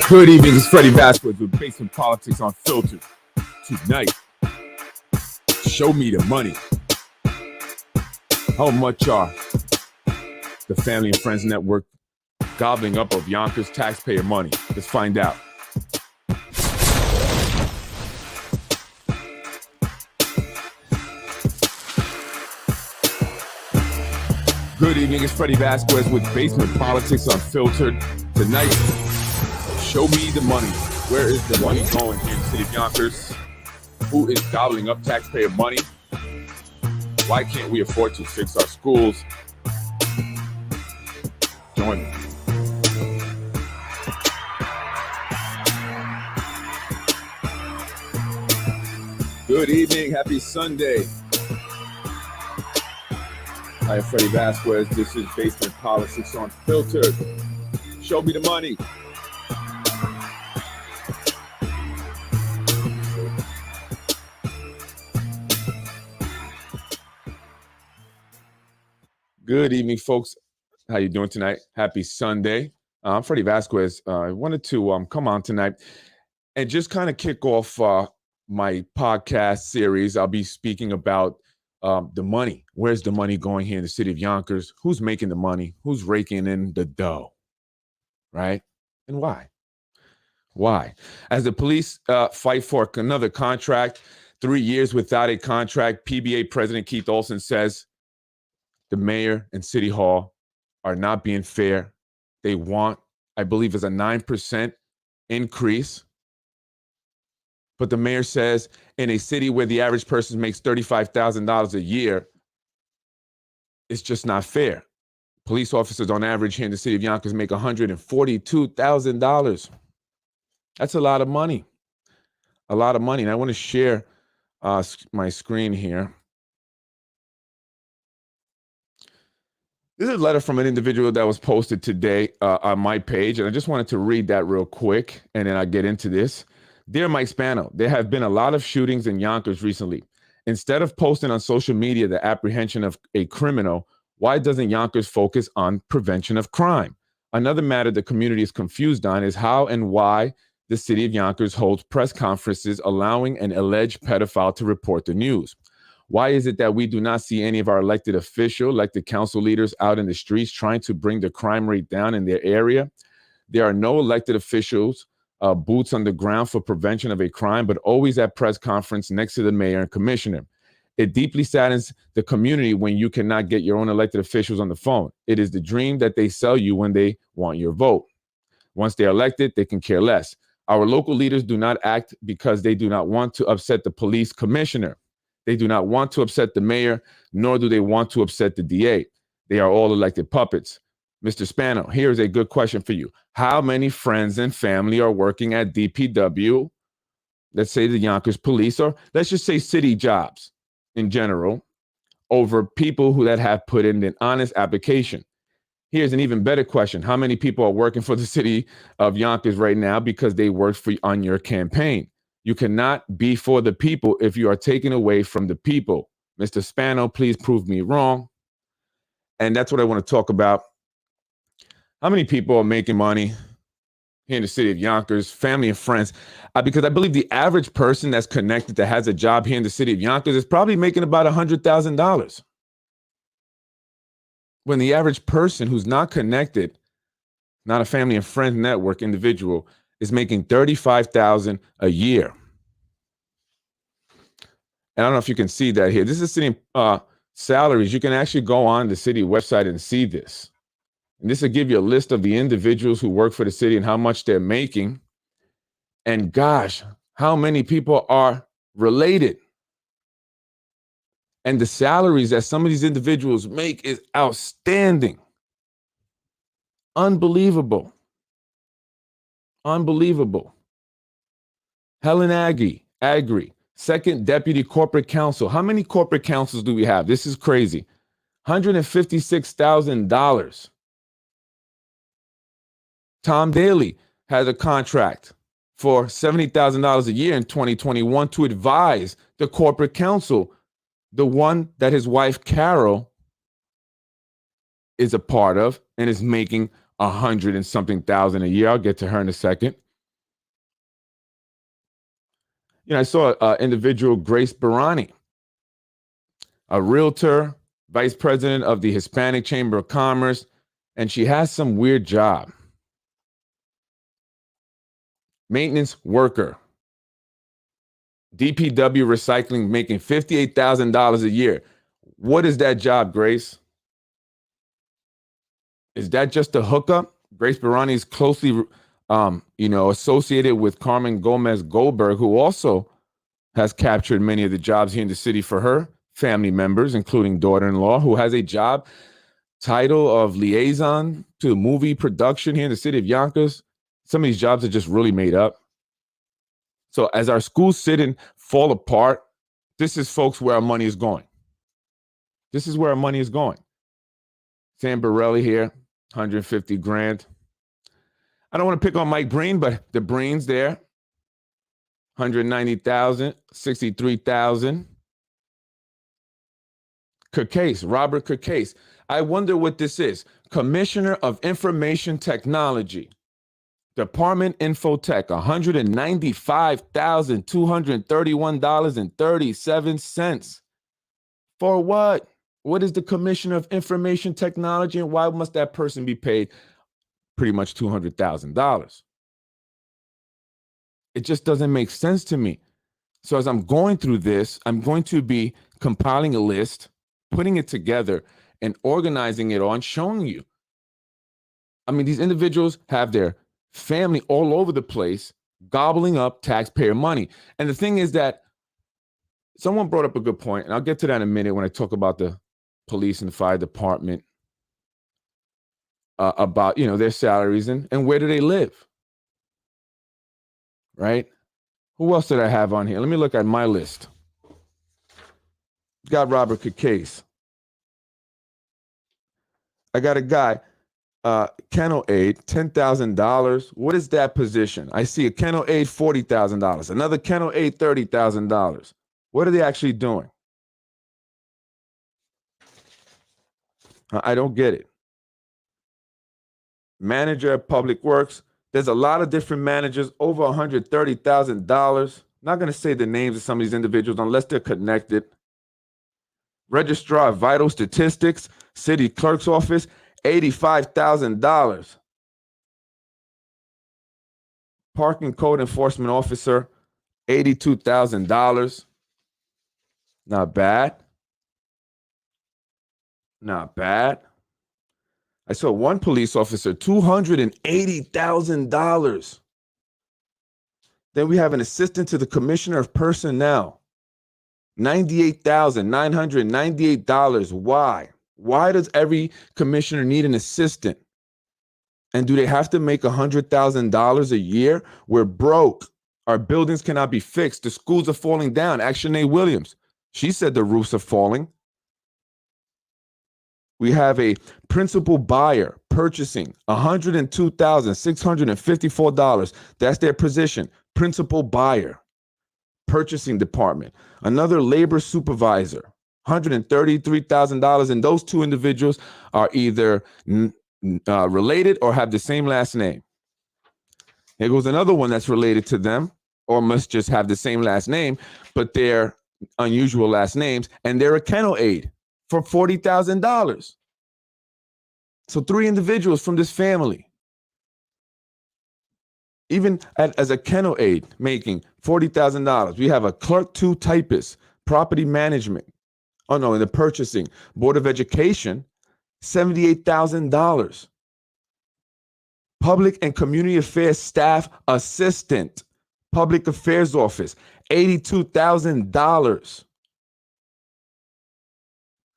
Good evening, it's Freddie Vasquez with Basement Politics Unfiltered. Tonight, show me the money. How much are the Family and Friends Network gobbling up of Yonkers taxpayer money? Let's find out. Good evening, it's Freddie Vasquez with Basement Politics Unfiltered. Tonight, show me the money. Where is the money going here in the city of Yonkers? Who is gobbling up taxpayer money? Why can't we afford to fix our schools? Join me. Good evening, happy Sunday. Hi, I'm Freddie Vasquez. This is Basement Politics Unfiltered. Show me the money. Good evening, folks. How you doing tonight? Happy Sunday. I'm Freddie Vasquez. I wanted to come on tonight and just kind of kick off my podcast series. I'll be speaking about the money. Where's the money going here in the city of Yonkers? Who's making the money? Who's raking in the dough? Right? And why? Why? As the police fight for another contract, 3 years without a contract, PBA President Keith Olson says the mayor and city hall are not being fair. They want, I believe, is a 9% increase. But the mayor says in a city where the average person makes $35,000 a year, it's just not fair. Police officers on average here in the city of Yonkers make $142,000. That's a lot of money. A lot of money. And I want to share my screen here. This is a letter from an individual that was posted today on my page, and I just wanted to read that real quick, and then I'll get into this. Dear Mike Spano, there have been a lot of shootings in Yonkers recently. Instead of posting on social media the apprehension of a criminal, why doesn't Yonkers focus on prevention of crime? Another matter the community is confused on is how and why the city of Yonkers holds press conferences allowing an alleged pedophile to report the news. Why is it that we do not see any of our elected council leaders out in the streets trying to bring the crime rate down in their area? There are no elected officials, boots on the ground for prevention of a crime, but always at press conference next to the mayor and commissioner. It deeply saddens the community when you cannot get your own elected officials on the phone. It is the dream that they sell you when they want your vote. Once they're elected, they can care less. Our local leaders do not act because they do not want to upset the police commissioner. They do not want to upset the mayor, nor do they want to upset the DA. They are all elected puppets. Mr. Spano, here's a good question for you. How many friends and family are working at DPW, let's say the Yonkers police, or let's just say city jobs in general, over people that have put in an honest application? Here's an even better question. How many people are working for the city of Yonkers right now because they worked on your campaign? You cannot be for the people if you are taken away from the people. Mr. Spano, please prove me wrong. And that's what I want to talk about. How many people are making money here in the city of Yonkers, family and friends? Because I believe the average person that's connected that has a job here in the city of Yonkers is probably making about $100,000. When the average person who's not connected, not a family and friends network individual, is making $35,000 a year. And I don't know if you can see that here. This is city salaries. You can actually go on the city website and see this. And this will give you a list of the individuals who work for the city and how much they're making. And gosh, how many people are related? And the salaries that some of these individuals make is outstanding. Unbelievable. Unbelievable. Helen Agri, second deputy corporate counsel. How many corporate counsels do we have? This is crazy. $156,000. Tom Daly has a contract for $70,000 a year in 2021 to advise the corporate counsel, the one that his wife Carol is a part of and is making $100 and something thousand a year. I'll get to her in a second. I saw an individual, Grace Barani, a realtor, vice president of the Hispanic Chamber of Commerce, and she has some weird job. Maintenance worker, DPW recycling, making $58,000 a year. What is that job, Grace? Is that just a hookup? Grace Barani is closely, associated with Carmen Gomez Goldberg, who also has captured many of the jobs here in the city for her family members, including daughter-in-law, who has a job title of liaison to movie production here in the city of Yonkers. Some of these jobs are just really made up. So as our schools sit and fall apart, this is, folks, where our money is going. This is where our money is going. Sam Borelli here, 150 grand. I don't want to pick on Mike Breen, but the Breen's there. 190,000, 63,000. Kirkcase, Robert Kirkcase. I wonder what this is. Commissioner of Information Technology. Department Infotech, $195,231.37. For what? What is the Commissioner of Information Technology, and why must that person be paid pretty much $200,000? It just doesn't make sense to me. So as I'm going through this, I'm going to be compiling a list, putting it together, and organizing it on, showing you. I mean, these individuals have their family all over the place, gobbling up taxpayer money. And the thing is that someone brought up a good point, and I'll get to that in a minute when I talk about the police and the fire department, about, their salaries and where do they live, right? Who else did I have on here? Let me look at my list. Got Robert Kirkcase. I got a guy, kennel aid, $10,000. What is that position? I see a kennel aid, $40,000. Another kennel aid, $30,000. What are they actually doing? I don't get it. Manager of Public Works. There's a lot of different managers, over $130,000. Not going to say the names of some of these individuals unless they're connected. Registrar of Vital Statistics, City Clerk's Office, $85,000. Parking Code Enforcement Officer, $82,000. Not bad. Not bad. I saw one police officer, $280,000. Then we have an assistant to the Commissioner of Personnel, $98,998. Why? Why does every commissioner need an assistant? And do they have to make $100,000 a year? We're broke. Our buildings cannot be fixed. The schools are falling down. Action Williams, she said the roofs are falling. We have a principal buyer purchasing $102,654. That's their position. Principal buyer, purchasing department. Another labor supervisor, $133,000. And those two individuals are either related or have the same last name. Here goes another one that's related to them, or must just have the same last name, but they're unusual last names, and they're a kennel aid for $40,000. So 3 individuals from this family, even as a kennel aid, making $40,000. We have a clerk 2 typist, property management. Oh no, in the purchasing, Board of Education, $78,000. Public and Community Affairs Staff Assistant, Public Affairs Office, $82,000.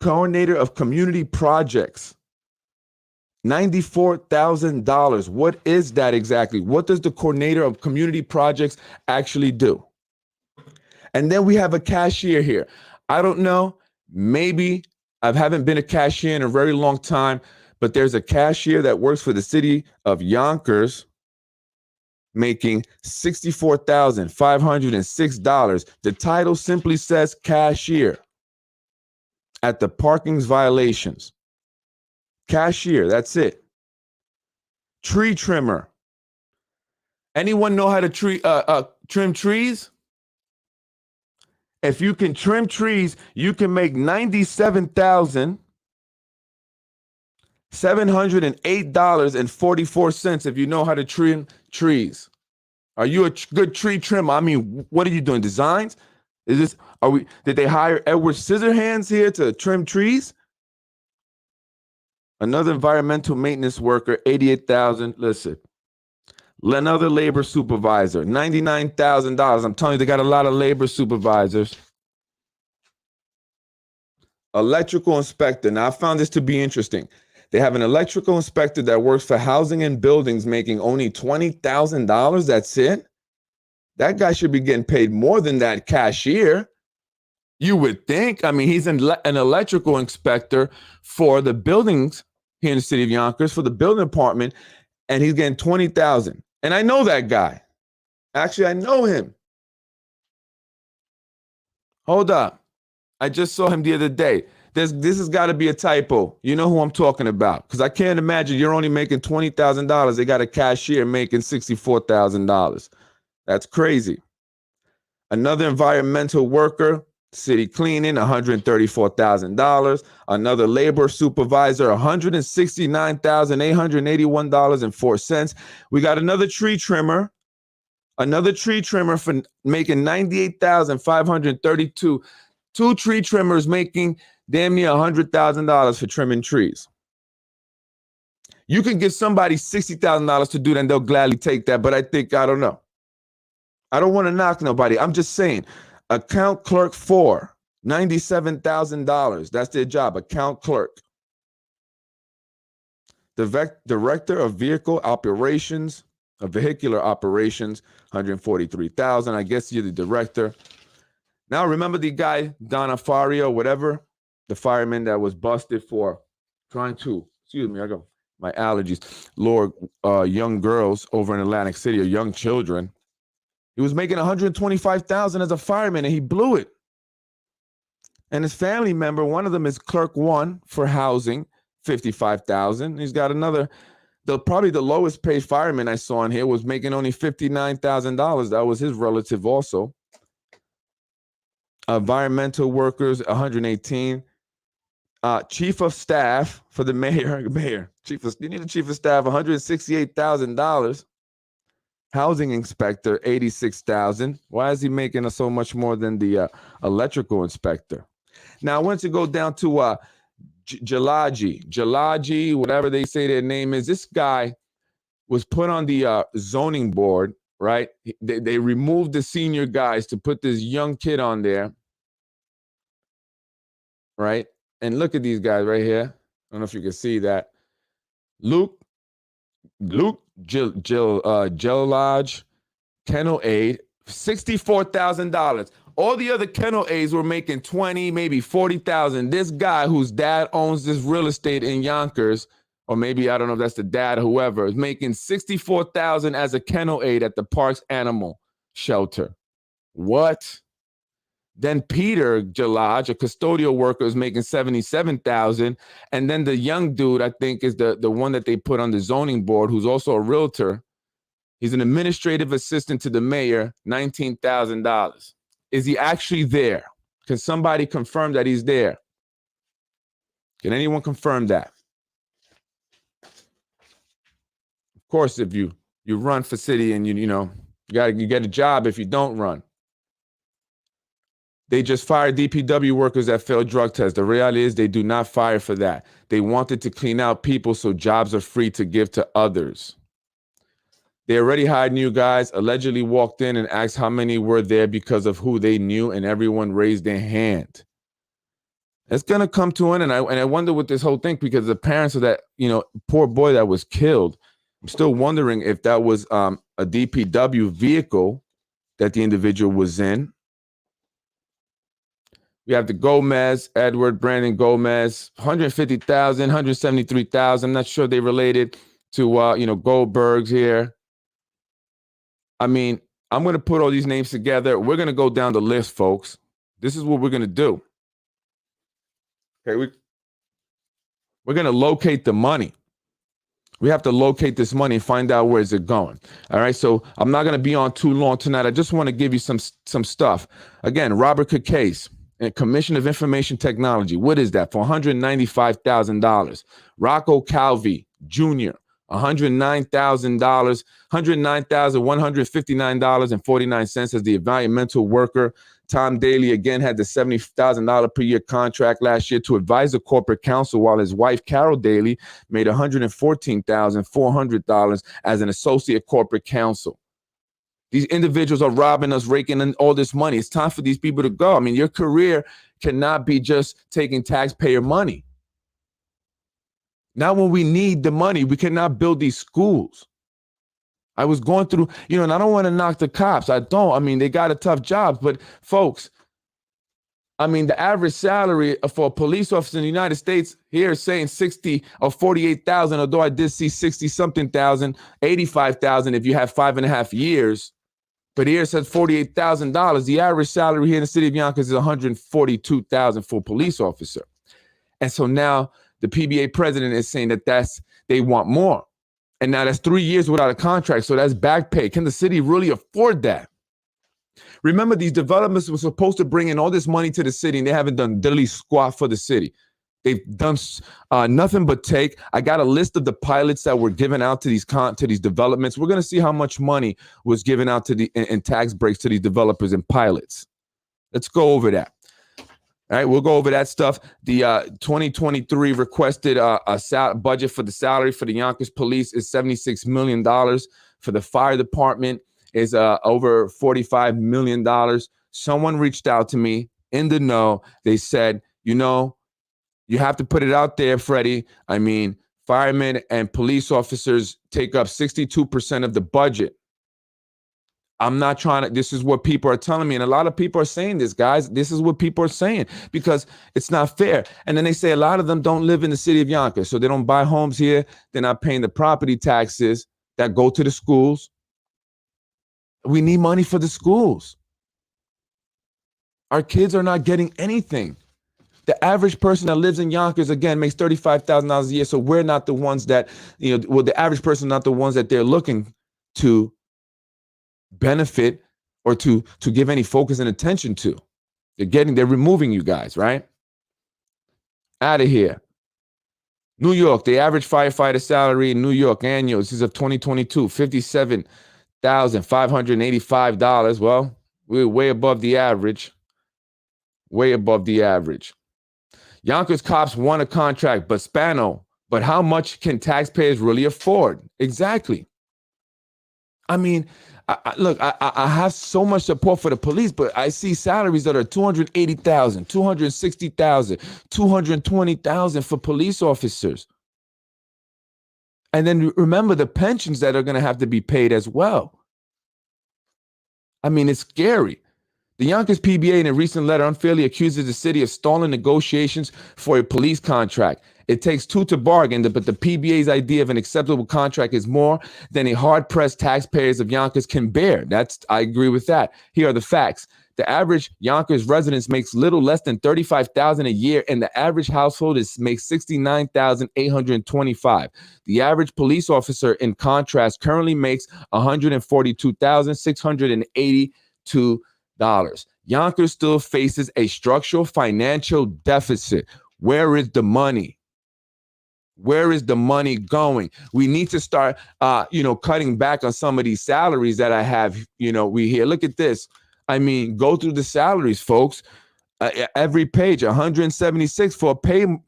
Coordinator of Community Projects, $94,000. What is that exactly? What does the coordinator of community projects actually do? And then we have a cashier here. I don't know. Maybe I haven't been a cashier in a very long time, but there's a cashier that works for the city of Yonkers making $64,506. The title simply says cashier at the parking's violations. Cashier, that's it. Tree trimmer. Anyone know how to trim trees? If you can trim trees, you can make $97,708.44 if you know how to trim trees. Are you a good tree trimmer? I mean, what are you doing? Designs? Did they hire Edward Scissorhands here to trim trees? Another environmental maintenance worker, 88,000. Listen, another labor supervisor, $99,000. I'm telling you, they got a lot of labor supervisors. Electrical inspector. Now, I found this to be interesting. They have an electrical inspector that works for housing and buildings making only $20,000. That's it. That guy should be getting paid more than that cashier. You would think. I mean, he's an electrical inspector for the buildings here in the city of Yonkers, for the building department, and he's getting $20,000. And I know that guy. Actually, I know him. Hold up. I just saw him the other day. This has got to be a typo. You know who I'm talking about. Because I can't imagine you're only making $20,000. They got a cashier making $64,000. That's crazy. Another environmental worker, city cleaning, $134,000. Another labor supervisor, $169,881.04. We got another tree trimmer for making $98,532. Two tree trimmers making damn near $100,000 for trimming trees. You can give somebody $60,000 to do that and they'll gladly take that, but I don't know. I don't want to knock nobody. I'm just saying, account clerk 4, $97,000. That's their job, account clerk. The director of vehicular operations, $143,000. I guess you're the director. Now, remember the guy, Don Afario, whatever, the fireman that was busted for trying to, my allergies, lure young girls over in Atlantic City, or young children. He was making $125,000 as a fireman, and he blew it. And his family member, one of them is clerk 1 for housing, $55,000. He's got another, probably the lowest paid fireman I saw in here was making only $59,000. That was his relative also. Environmental workers, 118. Chief of staff for the mayor, you need a chief of staff, $168,000. Housing inspector, $86,000. Why is he making so much more than the electrical inspector? Now, I want to go down to Jalaji, whatever they say their name is. This guy was put on the zoning board, right? They removed the senior guys to put this young kid on there, right? And look at these guys right here. I don't know if you can see that. Luke Gillage, kennel aid, $64,000. All the other kennel aides were making $20,000, maybe $40,000. This guy whose dad owns this real estate in Yonkers, or maybe, I don't know if that's the dad, whoever, is making $64,000 as a kennel aide at the park's animal shelter. What? Then Peter Jalaj, a custodial worker, is making $77,000. And then the young dude, I think, is the one that they put on the zoning board, who's also a realtor. He's an administrative assistant to the mayor, $19,000. Is he actually there? Can somebody confirm that he's there? Can anyone confirm that? Of course, if you run for city and you get a job if you don't run. They just fired DPW workers that failed drug tests. The reality is they do not fire for that. They wanted to clean out people so jobs are free to give to others. They already hired new guys, allegedly walked in and asked how many were there because of who they knew, and everyone raised their hand. It's going to come to an end, and I wonder what this whole thing, because the parents of that, poor boy that was killed, I'm still wondering if that was a DPW vehicle that the individual was in. We have the Gomez, Edward Brandon Gomez, $150,000, $173,000. I'm not sure they related to, Goldberg's here. I mean, I'm going to put all these names together. We're going to go down the list, folks. This is what we're going to do. Okay, we're going to locate the money. We have to locate this money and find out where is it going. All right. So I'm not going to be on too long tonight. I just want to give you some stuff. Again, Robert Case, Commission of Information Technology. What is that? For $195,000. Rocco Calvi Jr., $109,000, $109,159.49 as the environmental worker. Tom Daly again had the $70,000 per year contract last year to advise the corporate counsel, while his wife Carol Daly made $114,400 as an associate corporate counsel. These individuals are robbing us, raking in all this money. It's time for these people to go. I mean, your career cannot be just taking taxpayer money. Now, when we need the money, we cannot build these schools. I was going through, and I don't want to knock the cops. I don't. I mean, they got a tough job. But folks, I mean, the average salary for a police officer in the United States here is saying 60 or 48,000, although I did see 60 something thousand, 85,000 if you have 5.5 years. But here it says $48,000. The average salary here in the city of Yonkers is $142,000 for a police officer. And so now the PBA president is saying that they want more. And now that's 3 years without a contract. So that's back pay. Can the city really afford that? Remember, these developments were supposed to bring in all this money to the city, and they haven't done diddly squat for the city. They've done nothing but take. I got a list of the pilots that were given out to these developments. We're going to see how much money was given out to in tax breaks to these developers and pilots. Let's go over that. All right, we'll go over that stuff. The 2023 requested budget for the salary for the Yonkers police is $76 million. For the fire department is over $45 million. Someone reached out to me in the know. They said, you have to put it out there, Freddie. I mean, firemen and police officers take up 62% of the budget. I'm not trying to, this is what people are telling me. And a lot of people are saying this, guys. This is what people are saying because it's not fair. And then they say a lot of them don't live in the city of Yonkers. So they don't buy homes here. They're not paying the property taxes that go to the schools. We need money for the schools. Our kids are not getting anything. The average person that lives in Yonkers, again, makes $35,000 a year. So we're not the ones that, the average person, not the ones that they're looking to benefit or to give any focus and attention to. They're removing you guys, right? Out of here. New York, the average firefighter salary in New York annual, this is of 2022, $57,585. Well, we're way above the average. Way above the average. Yonkers cops won a contract, but how much can taxpayers really afford? Exactly. I mean, I have so much support for the police, but I see salaries that are $280,000, $260,000, $220,000 for police officers. And then remember the pensions that are going to have to be paid as well. I mean, it's scary. The Yonkers PBA in a recent letter unfairly accuses the city of stalling negotiations for a police contract. It takes two to bargain, but the PBA's idea of an acceptable contract is more than a hard-pressed taxpayers of Yonkers can bear. I agree with that. Here are the facts. The average Yonkers resident makes little less than $35,000 a year, and the average household makes $69,825. The average police officer, in contrast, currently makes $142,682. Yonkers still faces a structural financial deficit. Where is the money? Where is the money going? We need to start, cutting back on some of these salaries that I have. We hear. Look at this. I mean, go through the salaries, folks. Every page, 176 for a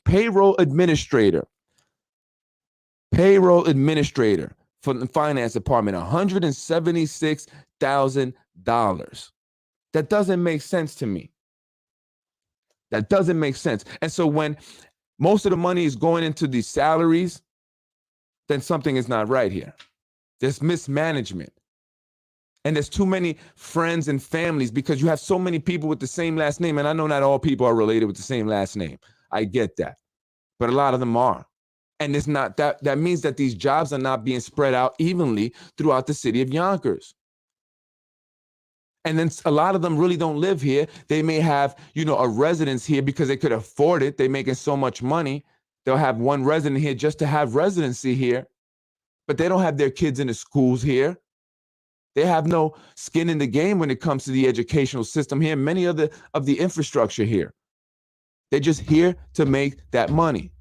payroll administrator. Payroll administrator for the finance department, $176,000. That doesn't make sense to me. That doesn't make sense. And so when most of the money is going into these salaries, then something is not right here. There's mismanagement. And there's too many friends and families because you have so many people with the same last name. And I know not all people are related with the same last name. I get that. But a lot of them are. And it's not that means that these jobs are not being spread out evenly throughout the city of Yonkers. And then a lot of them really don't live here. They may have, a residence here because they could afford it. They're making so much money. They'll have one resident here just to have residency here. but they don't have their kids in the schools here. They have no skin in the game when it comes to the educational system here, many of the infrastructure here. They're just here to make that money.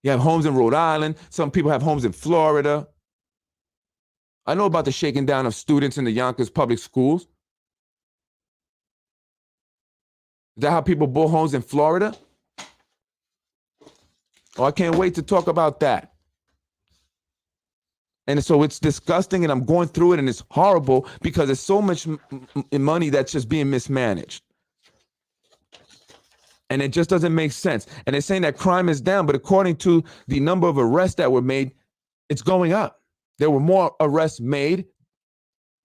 You have homes in Rhode Island. Some people have homes in Florida. I know about the shaking down of students in the Yonkers public schools. Is that how people bought homes in Florida? Oh, I can't wait to talk about that. And so it's disgusting, and I'm going through it, and it's horrible because there's so much money that's just being mismanaged. And it just doesn't make sense. And they're saying that crime is down, but according to the number of arrests that were made, it's going up. There were more arrests made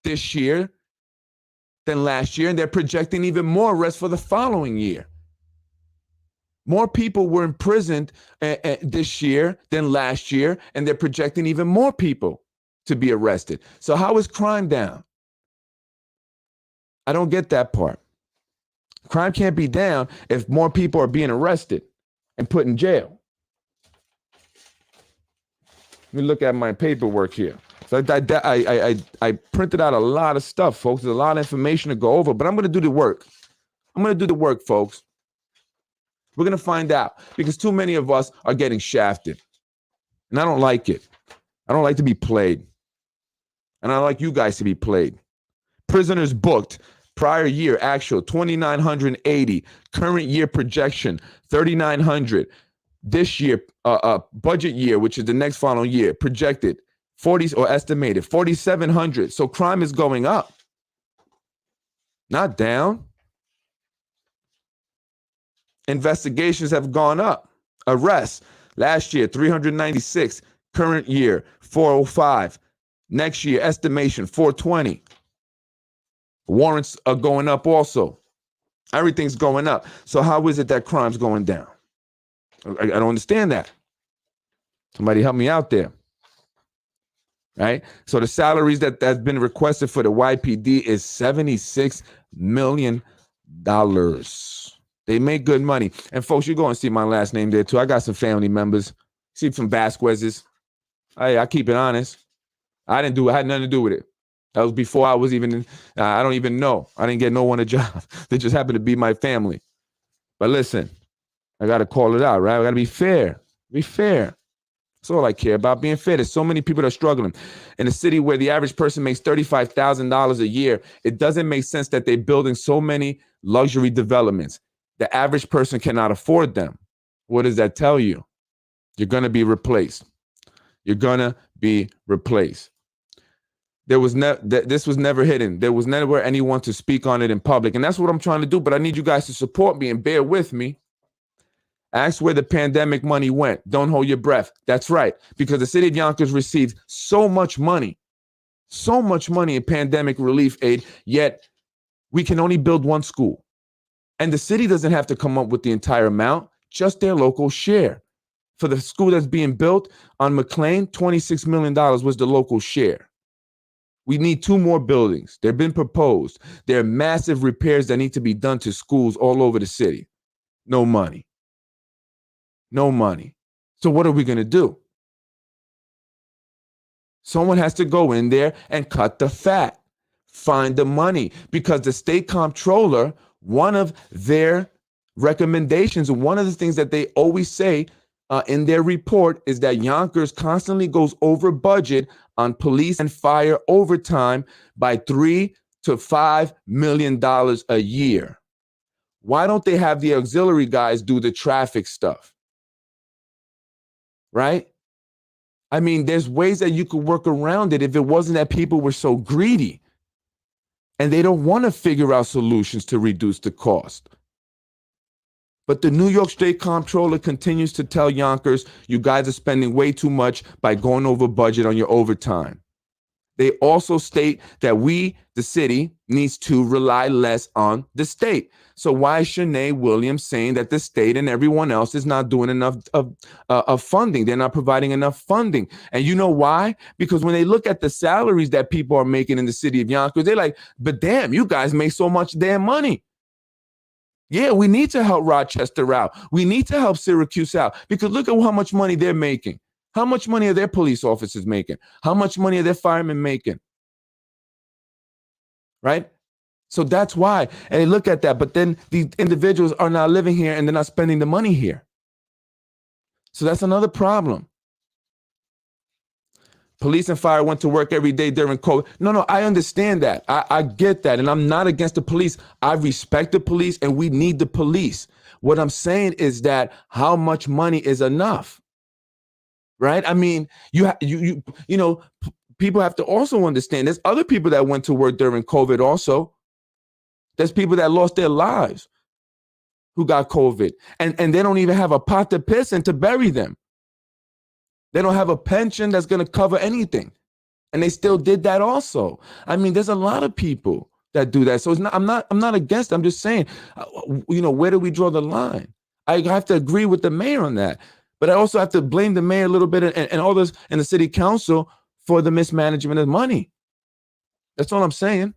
this year than last year, and they're projecting even more arrests for the following year. More people were imprisoned this year than last year, and they're projecting even more people to be arrested. So how is crime down? I don't get that part. Crime can't be down if more people are being arrested and put in jail. Let me look at my paperwork here. So I printed out a lot of stuff, folks. There's a lot of information to go over, but I'm going to do the work. I'm going to do the work, folks. We're going to find out because too many of us are getting shafted. And I don't like it. I don't like to be played. And I don't like you guys to be played. Prisoners booked. Prior year, actual, 2,980. Current year projection, 3,900. This year, budget year, which is the next following year, projected 40 or estimated 4,700. So crime is going up, not down. Investigations have gone up. Arrests, last year, 396. Current year, 405. Next year, estimation, 420. Warrants are going up also. Everything's going up. So how is it that crime's going down? I don't understand that. Somebody help me out there. Right? So the salaries that's been requested for the YPD is $76 million. They make good money. And folks, you go and see my last name there too. I got some family members. See some Vasquez's. I keep it honest. I had nothing to do with it. That was before I was even, I don't even know. I didn't get no one a job. They just happened to be my family. But listen, I got to call it out, right? I got to be fair. Be fair. That's all I care about, being fair. There's so many people that are struggling. In a city where the average person makes $35,000 a year, it doesn't make sense that they're building so many luxury developments. The average person cannot afford them. What does that tell you? You're going to be replaced. You're going to be replaced. This was never hidden. There was never anyone to speak on it in public. And that's what I'm trying to do. But I need you guys to support me and bear with me. Ask where the pandemic money went. Don't hold your breath. That's right. Because the city of Yonkers received so much money in pandemic relief aid, yet we can only build one school. And the city doesn't have to come up with the entire amount, just their local share. For the school that's being built on McLean, $26 million was the local share. We need 2 more buildings. They've been proposed. There are massive repairs that need to be done to schools all over the city. No money. No money. So what are we going to do? Someone has to go in there and cut the fat. Find the money. Because the state comptroller, one of their recommendations, one of the things that they always say in their report is that Yonkers constantly goes over budget on police and fire overtime by $3 to $5 million a year. Why don't they have the auxiliary guys do the traffic stuff? Right? I mean, there's ways that you could work around it if it wasn't that people were so greedy and they don't want to figure out solutions to reduce the cost. But the New York State Comptroller continues to tell Yonkers, you guys are spending way too much by going over budget on your overtime. They also state that we, the city, needs to rely less on the state. So why is Shanae Williams saying that the state and everyone else is not doing enough of funding? They're not providing enough funding. And you know why? Because when they look at the salaries that people are making in the city of Yonkers, they're like, but damn, you guys make so much damn money. Yeah, we need to help Rochester out. We need to help Syracuse out because look at how much money they're making. How much money are their police officers making? How much money are their firemen making? Right? So that's why. And they look at that. But then these individuals are not living here and they're not spending the money here. So that's another problem. Police and fire went to work every day during COVID. No, I understand that. I get that. And I'm not against the police. I respect the police and we need the police. What I'm saying is that how much money is enough? Right? I mean, you know, people have to also understand there's other people that went to work during COVID also. There's people that lost their lives who got COVID and they don't even have a pot to piss in to bury them. They don't have a pension that's going to cover anything. And they still did that also. I mean, there's a lot of people that do that. So it's not, I'm not against it. I'm just saying, you know, where do we draw the line? I have to agree with the mayor on that. But I also have to blame the mayor a little bit and all this and the city council for the mismanagement of money. That's all I'm saying.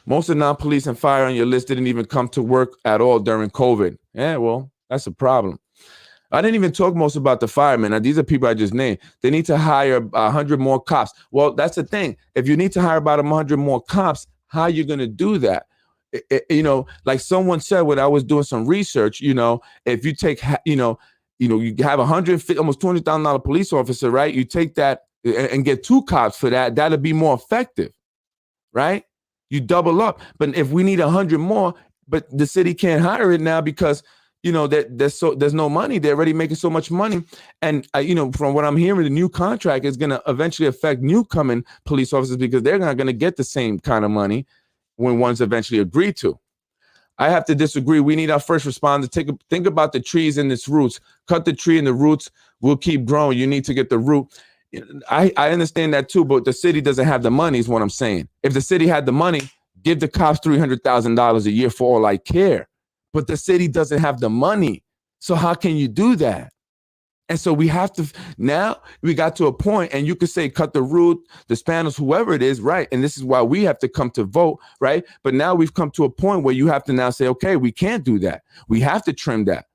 Most of the non-police and fire on your list didn't even come to work at all during COVID. Yeah, well, that's a problem. I didn't even talk most about the firemen. Now, these are people I just named. They need to hire 100 more cops. Well, that's the thing. If you need to hire about 100 more cops, how are you going to do that? You know, like someone said when I was doing some research, you know, if you take, you have 150, almost $200,000 police officer, right? You take that and get 2 cops for that. That'll be more effective, right? You double up. But if we need 100 more, but the city can't hire it now because you know that there's no money. They're already making so much money, and you know, from what I'm hearing, the new contract is going to eventually affect new coming police officers because they're not going to get the same kind of money when one's eventually agreed to. I have to disagree. We need our first responders. Think about the trees and its roots. Cut the tree and the roots will keep growing. You need to get the root. I understand that too, but the city doesn't have the money. Is what I'm saying. If the city had the money, give the cops $300,000 a year for all I care. But the city doesn't have the money. So how can you do that? And so we have to, now we got to a point and you could say, cut the root, the Spanish, whoever it is, right? And this is why we have to come to vote, right? But now we've come to a point where you have to now say, okay, we can't do that. We have to trim that.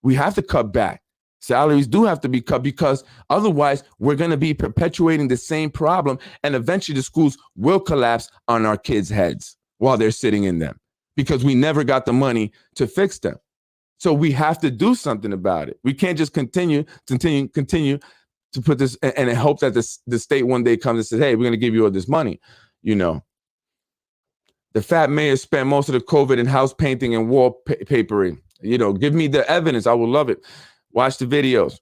We have to cut back. Salaries do have to be cut because otherwise we're going to be perpetuating the same problem. And eventually the schools will collapse on our kids' heads while they're sitting in them. Because we never got the money to fix them. So we have to do something about it. We can't just continue to put this and hope that the state one day comes and says, hey, we're going to give you all this money. You know, the fat mayor spent most of the COVID in house painting and wallpapering. You know, give me the evidence. I will love it. Watch the videos.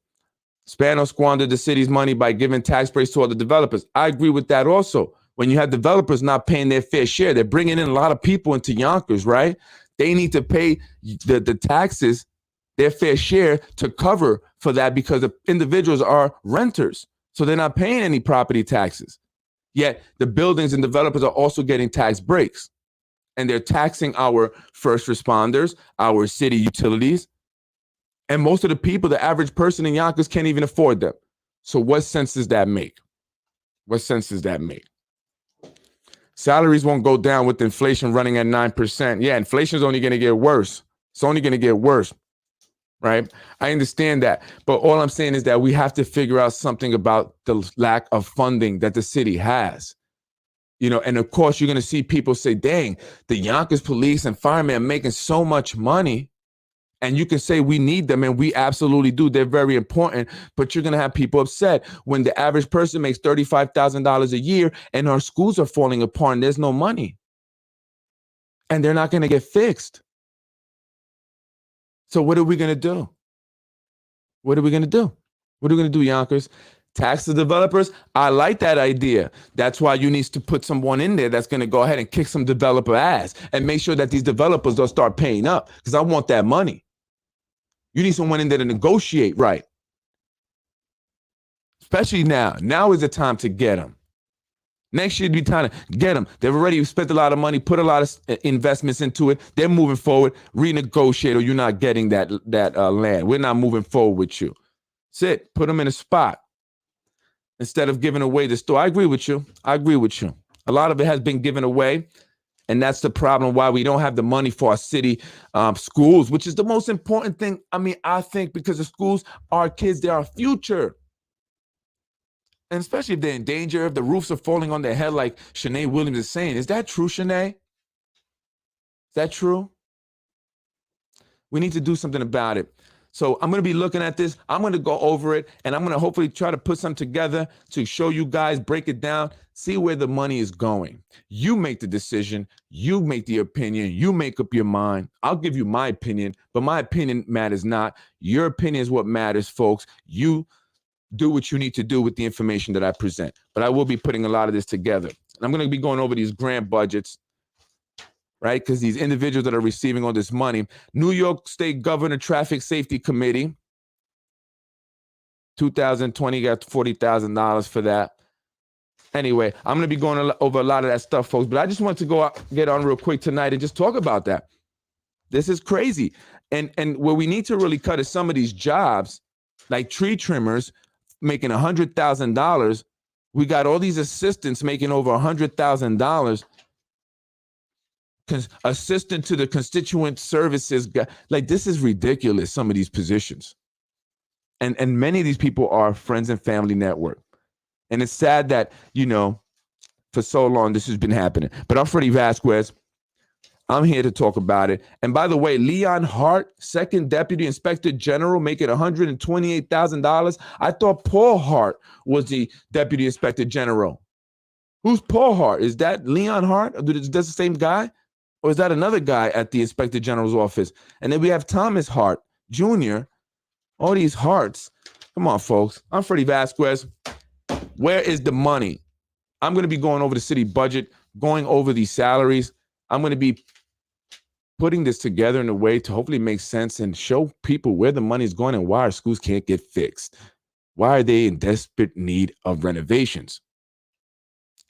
Spano squandered the city's money by giving tax breaks to all the developers. I agree with that also. When you have developers not paying their fair share, they're bringing in a lot of people into Yonkers, right? They need to pay the taxes, their fair share to cover for that because the individuals are renters. So they're not paying any property taxes. Yet the buildings and developers are also getting tax breaks. And they're taxing our first responders, our city utilities. And most of the people, the average person in Yonkers can't even afford them. So what sense does that make? What sense does that make? Salaries won't go down with inflation running at 9%. Yeah, inflation is only going to get worse. It's only going to get worse, right? I understand that. But all I'm saying is that we have to figure out something about the lack of funding that the city has. You know, and of course, you're going to see people say, dang, the Yonkers police and firemen are making so much money. And you can say we need them, and we absolutely do. They're very important, but you're going to have people upset when the average person makes $35,000 a year and our schools are falling apart and there's no money. And they're not going to get fixed. So what are we going to do? What are we going to do? What are we going to do, Yonkers? Tax the developers? I like that idea. That's why you need to put someone in there that's going to go ahead and kick some developer ass and make sure that these developers don't start paying up because I want that money. You need someone in there to negotiate, right? Especially now. Now is the time to get them. Next year, it'd be time to get them. They've already spent a lot of money, put a lot of investments into it. They're moving forward. Renegotiate, or you're not getting that land. We're not moving forward with you. Sit, put them in a spot instead of giving away the store. I agree with you. A lot of it has been given away. And that's the problem why we don't have the money for our city schools, which is the most important thing. I mean, I think because the schools, our kids, they're our future. And especially if they're in danger, if the roofs are falling on their head like Shanae Williams is saying. Is that true, Shanae? Is that true? We need to do something about it. So I'm going to be looking at this. I'm going to go over it, and I'm going to hopefully try to put something together to show you guys, break it down, see where the money is going. You make the decision. You make the opinion. You make up your mind. I'll give you my opinion, but my opinion matters not. Your opinion is what matters, folks. You do what you need to do with the information that I present. But I will be putting a lot of this together. And I'm going to be going over these grant budgets, right? Because these individuals that are receiving all this money, New York State Governor Traffic Safety Committee, 2020 got $40,000 for that. Anyway, I'm going to be going over a lot of that stuff, folks. But I just want to get on real quick tonight and just talk about that. This is crazy. And where we need to really cut is some of these jobs, like tree trimmers making $100,000. We got all these assistants making over $100,000. Assistant to the constituent services guy. Like, this is ridiculous, some of these positions. And many of these people are friends and family network. And it's sad that, for so long this has been happening. But I'm Freddie Vasquez. I'm here to talk about it. And by the way, Leon Hart, second deputy inspector general, making $128,000. I thought Paul Hart was the deputy inspector general. Who's Paul Hart? Is that Leon Hart? Is that the same guy? Or is that another guy at the Inspector General's office? And then we have Thomas Hart Jr. All these Harts. Come on, folks. I'm Freddie Vasquez. Where is the money? I'm going to be going over the city budget, going over these salaries. I'm going to be putting this together in a way to hopefully make sense and show people where the money is going and why our schools can't get fixed. Why are they in desperate need of renovations?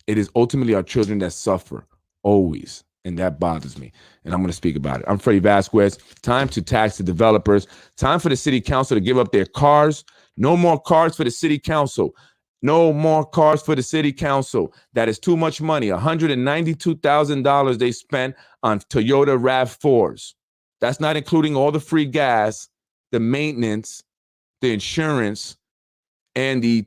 It is ultimately our children that suffer, always. And that bothers me. And I'm going to speak about it. I'm Freddie Vasquez. Time to tax the developers. Time for the city council to give up their cars. No more cars for the city council. No more cars for the city council. That is too much money. $192,000 they spent on Toyota RAV4s. That's not including all the free gas, the maintenance, the insurance, and the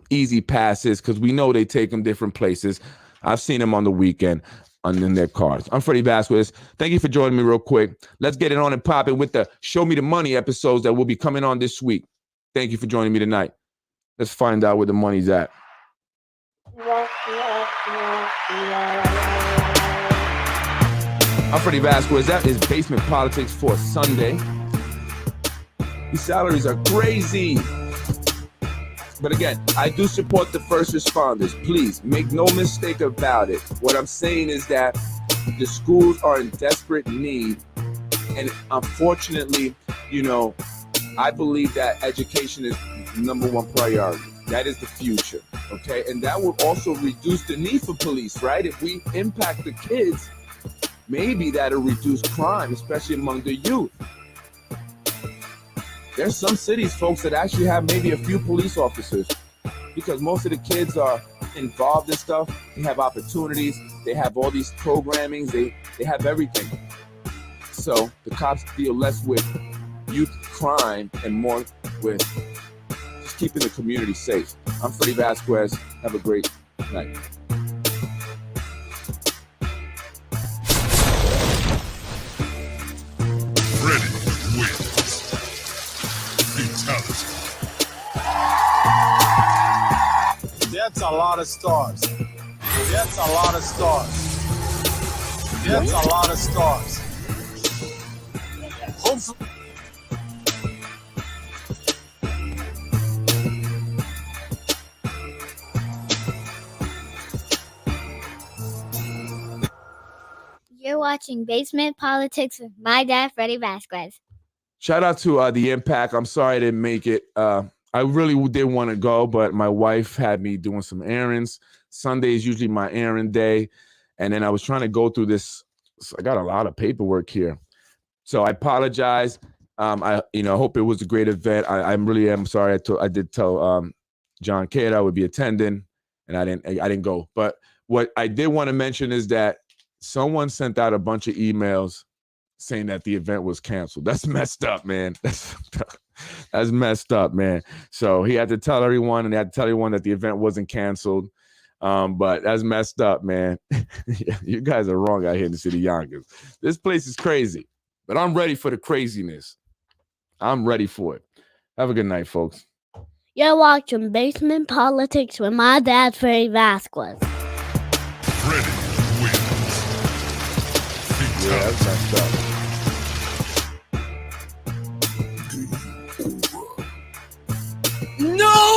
easy passes, because we know they take them different places. I've seen them on the weekend. In their cars. I'm Freddie Vasquez. Thank you for joining me real quick. Let's get it on and popping with the Show Me the Money episodes that will be coming on this week. Thank you for joining me tonight. Let's find out where the money's at. I'm Freddie Vasquez. That is Basement Politics for Sunday. These salaries are crazy. But again, I do support the first responders. Please make no mistake about it. What I'm saying is that the schools are in desperate need. And unfortunately, I believe that education is number one priority. That is the future. Okay. And that will also reduce the need for police, right? If we impact the kids, maybe that'll reduce crime, especially among the youth. There's some cities, folks, that actually have maybe a few police officers because most of the kids are involved in stuff. They have opportunities. They have all these programmings. They have everything. So the cops deal less with youth crime and more with just keeping the community safe. I'm Freddie Vasquez. Have a great night. Freddie wins. That's a lot of stars. That's a lot of stars. That's a lot of stars. Hopefully. You're watching Basement Politics with my dad, Freddie Vasquez. Shout out to The Impact. I'm sorry I didn't make it. I really did want to go, but my wife had me doing some errands. Sunday is usually my errand day. And then I was trying to go through this. So I got a lot of paperwork here. So I apologize. I hope it was a great event. I really am sorry. I did tell John K. that I would be attending, and I didn't go. But what I did want to mention is that someone sent out a bunch of emails saying that the event was canceled. That's messed up, man. That's That's messed up, man. So he had to tell everyone, and he had to tell everyone that the event wasn't canceled. But that's messed up, man. You guys are wrong out here in the city of Yonkers. This place is crazy, but I'm ready for the craziness. I'm ready for it. Have a good night, folks. You're watching Basement Politics with my dad, Freddie Vasquez. Ready to win. Yeah, that's messed up.